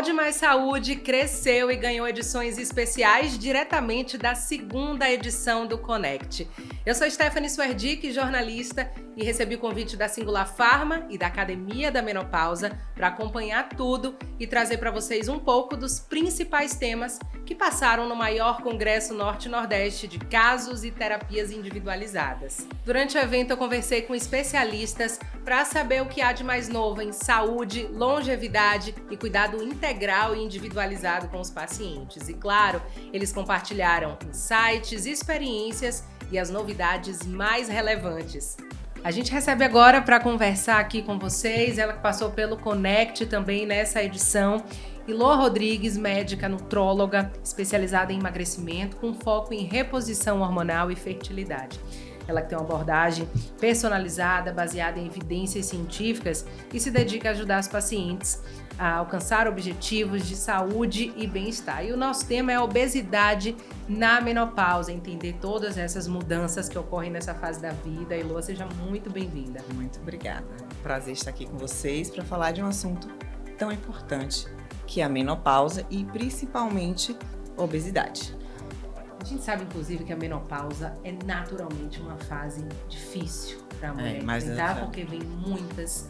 Pode Mais Saúde cresceu e ganhou edições especiais diretamente da segunda edição do Connect. Eu sou Stephanie Swerdick, jornalista, e recebi o convite da Singular Pharma e da Academia da Menopausa para acompanhar tudo e trazer para vocês um pouco dos principais temas que passaram no maior congresso Norte-Nordeste de casos e terapias individualizadas. Durante o evento eu conversei com especialistas para saber o que há de mais novo em saúde, longevidade e cuidado integral e individualizado com os pacientes. E claro, eles compartilharam insights, experiências e as novidades mais relevantes. A gente recebe agora para conversar aqui com vocês, ela que passou pelo Connect também nessa edição, Ilô Rodrigues, médica nutróloga, especializada em emagrecimento, com foco em reposição hormonal e fertilidade. Ela que tem uma abordagem personalizada, baseada em evidências científicas e se dedica a ajudar os pacientes a alcançar objetivos de saúde e bem-estar. E o nosso tema é obesidade na menopausa, entender todas essas mudanças que ocorrem nessa fase da vida. Ilô, seja muito bem-vinda. Muito obrigada. Prazer estar aqui com vocês para falar de um assunto tão importante que é a menopausa e principalmente obesidade. A gente sabe, inclusive, que a menopausa é naturalmente uma fase difícil para a mulher enfrentar, porque vem muitas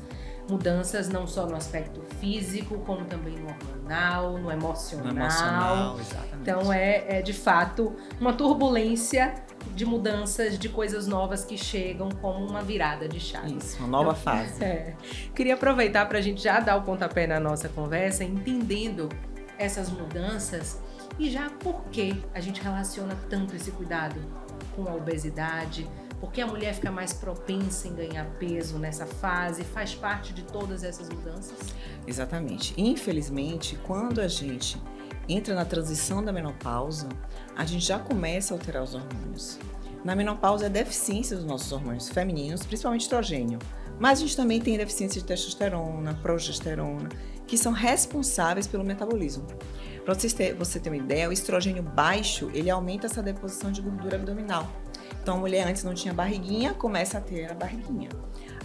mudanças, não só no aspecto físico, como também no hormonal, no emocional. Exatamente. Então, é de fato uma turbulência de mudanças, de coisas novas que chegam como uma virada de chave. Isso, uma nova fase. Queria aproveitar para a gente já dar o pontapé na nossa conversa, entendendo essas mudanças e já por que a gente relaciona tanto esse cuidado com a obesidade, porque a mulher fica mais propensa em ganhar peso nessa fase, faz parte de todas essas mudanças? Exatamente. Infelizmente, quando a gente entra na transição da menopausa, a gente já começa a alterar os hormônios. Na menopausa é deficiência dos nossos hormônios femininos, principalmente estrogênio, mas a gente também tem deficiência de testosterona, progesterona, que são responsáveis pelo metabolismo. Para você ter uma ideia, o estrogênio baixo, ele aumenta essa deposição de gordura abdominal. Então, a mulher antes não tinha barriguinha, começa a ter a barriguinha.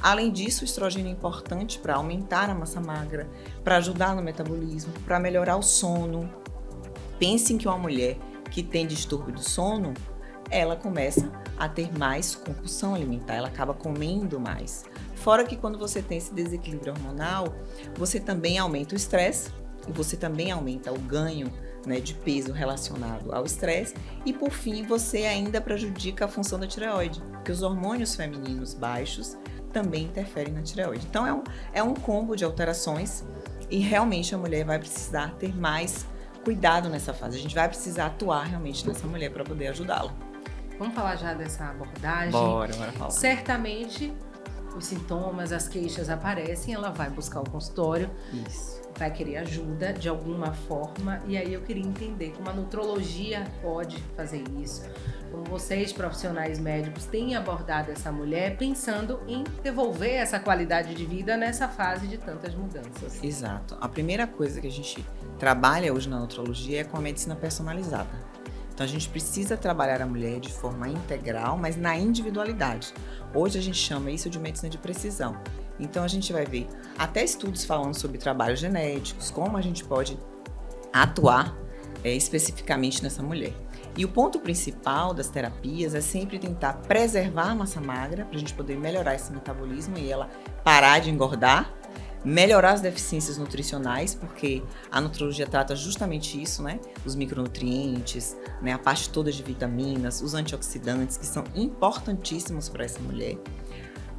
Além disso, o estrogênio é importante para aumentar a massa magra, para ajudar no metabolismo, para melhorar o sono. Pensem que uma mulher que tem distúrbio do sono, ela começa a ter mais compulsão alimentar, ela acaba comendo mais. Fora que quando você tem esse desequilíbrio hormonal, você também aumenta o estresse e você também aumenta o ganho, né, de peso relacionado ao estresse e, por fim, você ainda prejudica a função da tireoide, porque os hormônios femininos baixos também interferem na tireoide. Então, é um combo de alterações e realmente a mulher vai precisar ter mais cuidado nessa fase. A gente vai precisar atuar realmente nessa mulher para poder ajudá-la. Vamos falar já dessa abordagem? Bora falar. Certamente, os sintomas, as queixas aparecem, ela vai buscar o consultório. Isso. Vai querer ajuda de alguma forma, e aí eu queria entender como a nutrologia pode fazer isso, como vocês, profissionais médicos, têm abordado essa mulher pensando em devolver essa qualidade de vida nessa fase de tantas mudanças. Exato. A primeira coisa que a gente trabalha hoje na nutrologia é com a medicina personalizada. Então a gente precisa trabalhar a mulher de forma integral, mas na individualidade. Hoje a gente chama isso de medicina de precisão. Então a gente vai ver até estudos falando sobre trabalhos genéticos, como a gente pode atuar especificamente nessa mulher. E o ponto principal das terapias é sempre tentar preservar a massa magra para a gente poder melhorar esse metabolismo e ela parar de engordar, melhorar as deficiências nutricionais, porque a nutrologia trata justamente isso, né? Os micronutrientes, né? A parte toda de vitaminas, os antioxidantes, que são importantíssimos para essa mulher.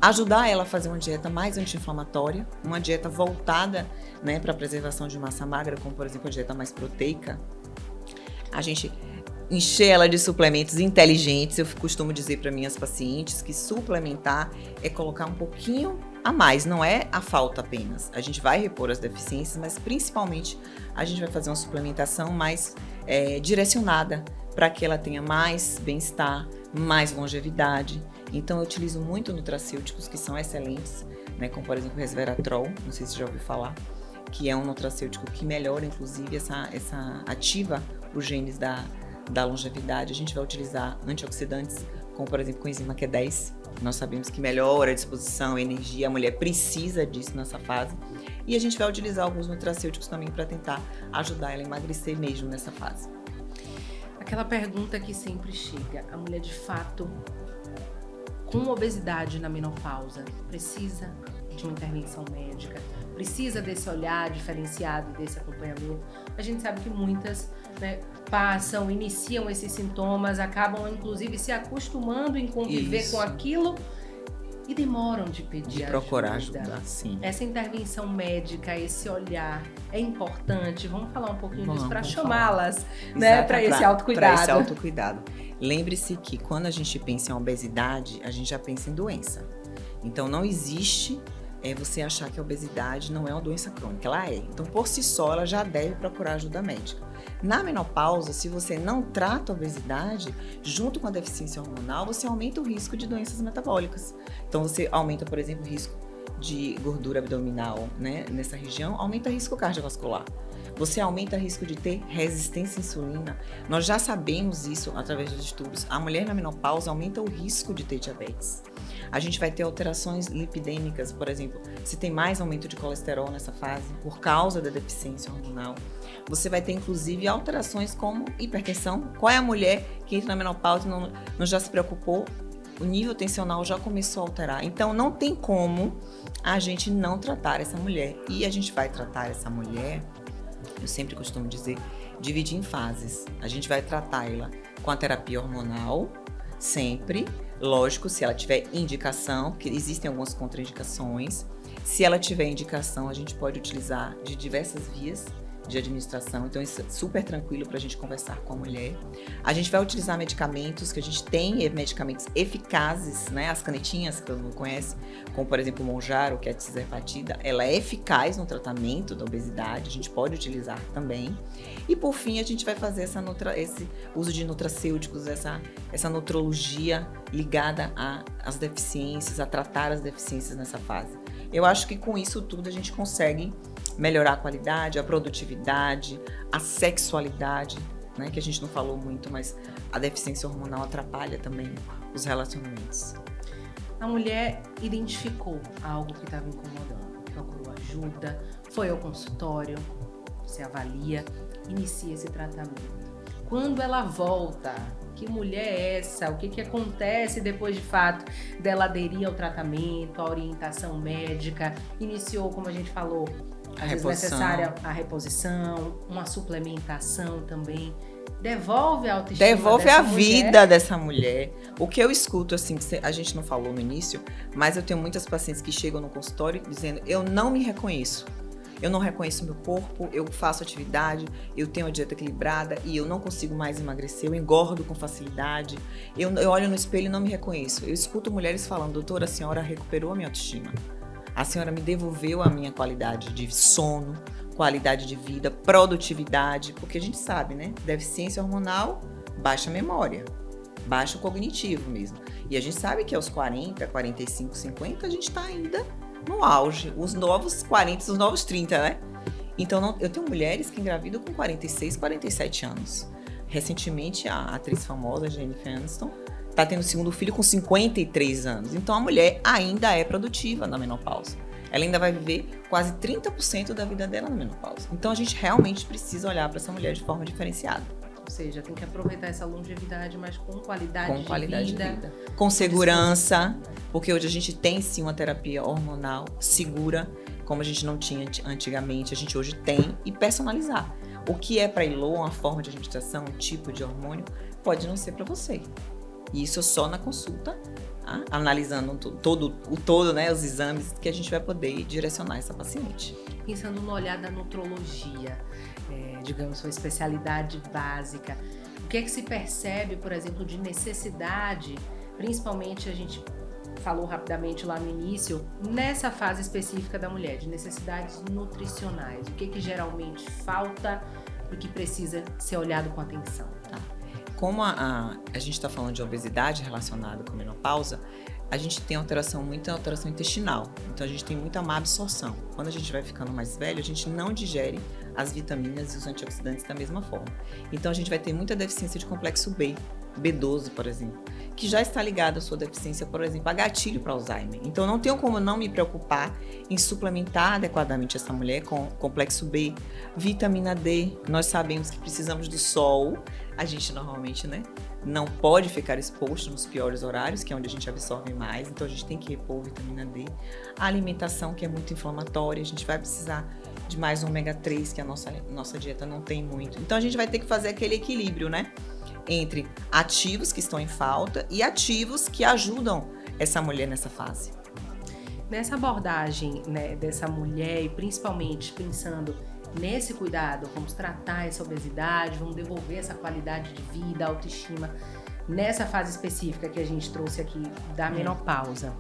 Ajudar ela a fazer uma dieta mais anti-inflamatória, uma dieta voltada, né, para a preservação de massa magra, como por exemplo a dieta mais proteica. A gente encher ela de suplementos inteligentes. Eu costumo dizer para minhas pacientes que suplementar é colocar um pouquinho a mais, não é a falta apenas. A gente vai repor as deficiências, mas principalmente a gente vai fazer uma suplementação mais direcionada para que ela tenha mais bem-estar, mais longevidade. Então eu utilizo muito nutracêuticos que são excelentes, né, como por exemplo o resveratrol, não sei se você já ouviu falar, que é um nutracêutico que melhora inclusive essa ativa os genes da longevidade. A gente vai utilizar antioxidantes, como por exemplo coenzima Q10, nós sabemos que melhora a disposição, a energia, a mulher precisa disso nessa fase. E a gente vai utilizar alguns nutracêuticos também para tentar ajudar ela a emagrecer mesmo nessa fase. Aquela pergunta que sempre chega, a mulher de fato com obesidade na menopausa precisa de uma intervenção médica, precisa desse olhar diferenciado e desse acompanhamento? A gente sabe que muitas, né, iniciam esses sintomas, acabam inclusive se acostumando em conviver com aquilo e demoram de pedir ajuda. Procurar ajuda, sim. Essa intervenção médica, esse olhar é importante. Vamos falar um pouquinho disso para chamá-las, né, para esse autocuidado. Para esse autocuidado. Lembre-se que quando a gente pensa em obesidade, a gente já pensa em doença. Então não existe você achar que a obesidade não é uma doença crônica, ela é. Então por si só ela já deve procurar ajuda médica. Na menopausa, se você não trata a obesidade, junto com a deficiência hormonal, você aumenta o risco de doenças metabólicas. Então você aumenta, por exemplo, o risco de gordura abdominal, né, nessa região, aumenta o risco cardiovascular. Você aumenta o risco de ter resistência à insulina. Nós já sabemos isso através dos estudos. A mulher na menopausa aumenta o risco de ter diabetes. A gente vai ter alterações lipidêmicas, por exemplo, se tem mais aumento de colesterol nessa fase, por causa da deficiência hormonal. Você vai ter, inclusive, alterações como hipertensão. Qual é a mulher que entra na menopausa e não já se preocupou? O nível tensional já começou a alterar. Então, não tem como a gente não tratar essa mulher. E a gente vai tratar essa mulher, eu sempre costumo dizer, dividir em fases. A gente vai tratar ela com a terapia hormonal, sempre. Lógico, se ela tiver indicação, porque existem algumas contraindicações. Se ela tiver indicação, a gente pode utilizar de diversas vias de administração, então isso é super tranquilo para a gente conversar com a mulher. A gente vai utilizar medicamentos, que a gente tem medicamentos eficazes, né? As canetinhas que todo mundo conhece, como por exemplo o Mounjaro, que é a tirzepatida, ela é eficaz no tratamento da obesidade, a gente pode utilizar também. E por fim, a gente vai fazer esse uso de nutracêuticos, essa nutrologia ligada às deficiências, a tratar as deficiências nessa fase. Eu acho que com isso tudo a gente consegue melhorar a qualidade, a produtividade, a sexualidade, né, que a gente não falou muito, mas a deficiência hormonal atrapalha também os relacionamentos. A mulher identificou algo que estava incomodando, procurou ajuda, foi ao consultório, se avalia, inicia esse tratamento. Quando ela volta, que mulher é essa? O que acontece depois de fato dela aderir ao tratamento, à orientação médica? Iniciou, como a gente falou, às vezes necessária a reposição, uma suplementação também. Devolve a autoestima Devolve a vida dessa mulher. O que eu escuto, assim, que a gente não falou no início, mas eu tenho muitas pacientes que chegam no consultório dizendo: eu não me reconheço. Eu não reconheço meu corpo, eu faço atividade, eu tenho a dieta equilibrada e eu não consigo mais emagrecer, eu engordo com facilidade. Eu olho no espelho e não me reconheço. Eu escuto mulheres falando: doutora, a senhora recuperou a minha autoestima. A senhora me devolveu a minha qualidade de sono, qualidade de vida, produtividade, porque a gente sabe, né? Deficiência hormonal, baixa memória, baixo cognitivo mesmo. E a gente sabe que aos 40, 45, 50, a gente tá ainda no auge. Os novos 40, os novos 30, né? Então, eu tenho mulheres que engravidam com 46, 47 anos. Recentemente, a atriz famosa, Jennifer Aniston, tá tendo o segundo filho com 53 anos. Então, a mulher ainda é produtiva na menopausa. Ela ainda vai viver quase 30% da vida dela na menopausa. Então, a gente realmente precisa olhar para essa mulher de forma diferenciada. Ou seja, tem que aproveitar essa longevidade, mas com qualidade de vida. Com segurança, porque hoje a gente tem sim uma terapia hormonal segura, como a gente não tinha antigamente, a gente hoje tem, e personalizar. O que é para Ilô, uma forma de administração, um tipo de hormônio, pode não ser para você. E isso só na consulta, tá? Analisando o todo, né, os exames, que a gente vai poder direcionar essa paciente. Pensando no olhar da nutrologia, digamos, sua especialidade básica, o que é que se percebe, por exemplo, de necessidade, principalmente a gente falou rapidamente lá no início, nessa fase específica da mulher, de necessidades nutricionais, o que que geralmente falta e que precisa ser olhado com atenção? Tá. Como a gente está falando de obesidade relacionada com a menopausa, a gente tem muita alteração intestinal. Então, a gente tem muita má absorção. Quando a gente vai ficando mais velho, a gente não digere as vitaminas e os antioxidantes da mesma forma. Então, a gente vai ter muita deficiência de complexo B. B12, por exemplo, que já está ligado à sua deficiência, por exemplo, a gatilho para Alzheimer. Então, não tenho como não me preocupar em suplementar adequadamente essa mulher com complexo B, vitamina D. Nós sabemos que precisamos do sol. A gente normalmente, né, não pode ficar exposto nos piores horários, que é onde a gente absorve mais. Então, a gente tem que repor vitamina D. A alimentação, que é muito inflamatória, a gente vai precisar de mais ômega 3, que a nossa dieta não tem muito. Então, a gente vai ter que fazer aquele equilíbrio, né? Entre ativos que estão em falta e ativos que ajudam essa mulher nessa fase. Nessa abordagem, né, dessa mulher e principalmente pensando nesse cuidado, vamos tratar essa obesidade, vamos devolver essa qualidade de vida, autoestima, nessa fase específica que a gente trouxe aqui da menopausa.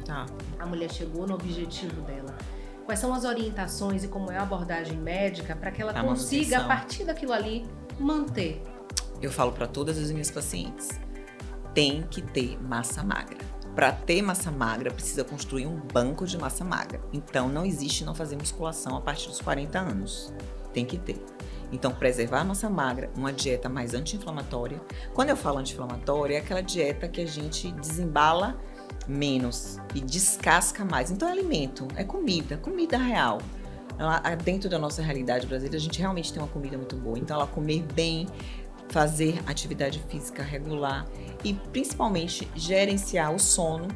Tá. A mulher chegou no objetivo dela. Quais são as orientações e como é a abordagem médica para que ela consiga, a partir daquilo ali, manter? Eu falo para todas as minhas pacientes, tem que ter massa magra. Para ter massa magra, precisa construir um banco de massa magra. Então, não existe não fazer musculação a partir dos 40 anos. Tem que ter. Então, preservar a massa magra, uma dieta mais anti-inflamatória. Quando eu falo anti-inflamatória, é aquela dieta que a gente desembala menos e descasca mais. Então, é alimento, é comida real. Dentro da nossa realidade brasileira, a gente realmente tem uma comida muito boa. Então, ela comer bem, fazer atividade física regular e principalmente gerenciar o sono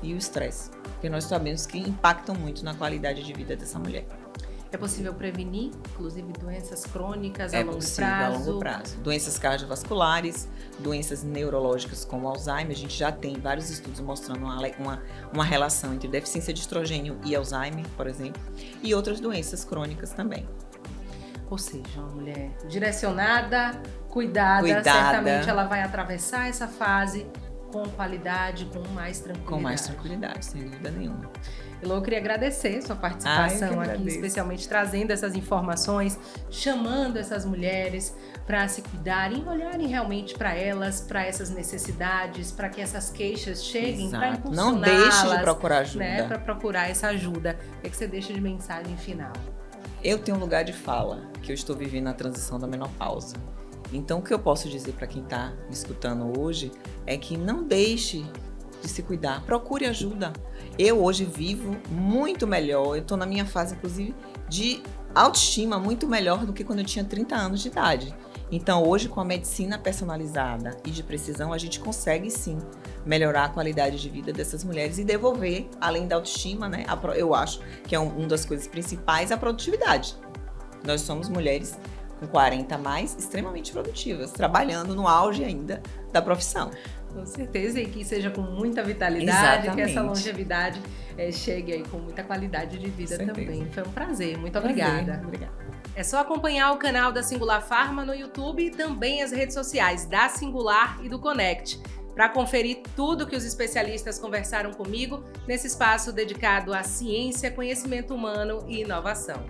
e o estresse, porque nós sabemos que impactam muito na qualidade de vida dessa mulher. É possível prevenir, inclusive, doenças crônicas a longo prazo. Doenças cardiovasculares, doenças neurológicas como Alzheimer. A gente já tem vários estudos mostrando uma relação entre deficiência de estrogênio e Alzheimer, por exemplo, e outras doenças crônicas também. Ou seja, uma mulher direcionada, cuidada, certamente ela vai atravessar essa fase com qualidade, com mais tranquilidade. Com mais tranquilidade, sem dúvida nenhuma. Elô, eu queria agradecer sua participação aqui, especialmente trazendo essas informações, chamando essas mulheres para se cuidarem, olharem realmente para elas, para essas necessidades, para que essas queixas cheguem, para impulsioná-las. Não deixe de procurar ajuda. Né, para procurar essa ajuda. O que você deixa de mensagem final? Eu tenho um lugar de fala, que eu estou vivendo a transição da menopausa. Então, o que eu posso dizer para quem está me escutando hoje é que não deixe de se cuidar, procure ajuda. Eu hoje vivo muito melhor, eu estou na minha fase, inclusive, de autoestima muito melhor do que quando eu tinha 30 anos de idade. Então, hoje, com a medicina personalizada e de precisão, a gente consegue, sim, melhorar a qualidade de vida dessas mulheres e devolver, além da autoestima, né? Eu acho que é uma das coisas principais, a produtividade. Nós somos mulheres com 40 a mais, extremamente produtivas, trabalhando no auge ainda da profissão. Com certeza, e que seja com muita vitalidade, Exatamente. que essa longevidade chegue aí com muita qualidade de vida também. Foi um prazer, muito obrigada. Obrigada. É só acompanhar o canal da Singular Pharma no YouTube e também as redes sociais da Singular e do Connect, para conferir tudo que os especialistas conversaram comigo nesse espaço dedicado à ciência, conhecimento humano e inovação.